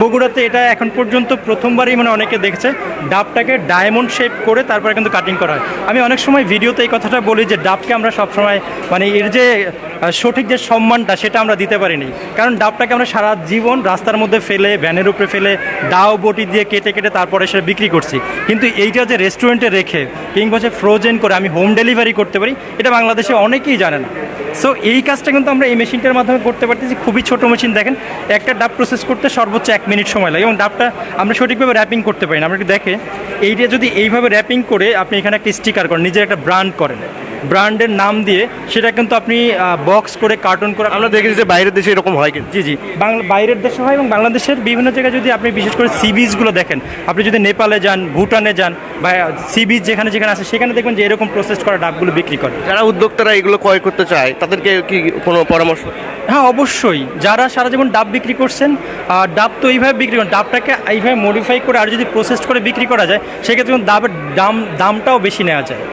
বগুড়াতে এটা এখন পর্যন্ত প্রথমবারই মানে অনেকে দেখছে ডাবটাকে ডায়মন্ড শেপ করে তারপরে কিন্তু কাটিং করা হয়। আমি অনেক সময় ভিডিওতে এই কথাটা বলি যে ডাবকে আমরা সবসময় মানে এর যে সঠিক যে সম্মানটা সেটা আমরা দিতে পারিনি, কারণ ডাবটাকে আমরা সারা জীবন রাস্তার মধ্যে ফেলে, ভ্যানের উপরে ফেলে, দাও বটি দিয়ে কেটে কেটে তারপরে সেটা বিক্রি করছি। কিন্তু এইটা যে রেস্টুরেন্টে রেখে কিংবা যে ফ্রোজেন করে আমি হোম ডেলিভারি করতে পারি, এটা বাংলাদেশে অনেকেই জানে না। সো এই কাজটা কিন্তু আমরা এই মেশিনটার মাধ্যমে করতে পারতেছি। খুবই ছোটো মেশিন, দেখেন একটা ডাব প্রসেস করতে সর্বোচ্চ 1 মিনিট সময় লাগে এবং ডাবটা আমরা সঠিকভাবে র্যাপিং করতে পারি না। আমরা একটু দেখে এইটা যদি এইভাবে র্যাপিং করে আপনি এখানে একটা স্টিকার করেন, নিজের একটা ব্র্যান্ড করেন, ব্র্যান্ডের নাম দিয়ে সেটা কিন্তু আপনি বক্স করে কার্টন করে আমরা দেখেছি যে বাইরের দেশে এরকম হয় কিন্তু। জি জি, বাইরের দেশে হয় এবং বাংলাদেশের বিভিন্ন জায়গায় যদি আপনি বিশেষ করে সি বিচগুলো দেখেন, আপনি যদি নেপালে যান, ভুটানে যান বা সি বিচ যেখানে যেখানে আছে সেখানে দেখবেন যে এরকম প্রসেস করা ডাবগুলো বিক্রি করে। যারা উদ্যোক্তারা এগুলো ক্রয় করতে চায় তাদেরকে কি কোনো পরামর্শ? হ্যাঁ অবশ্যই, যারা সারা জীবন ডাব বিক্রি করছেন, ডাব তো এইভাবে বিক্রি করেন, ডাবটাকে এইভাবে মডিফাই করে আর যদি প্রসেস করে বিক্রি করা যায় সেক্ষেত্রে ডাবের দামটাও বেশি নেওয়া যায়।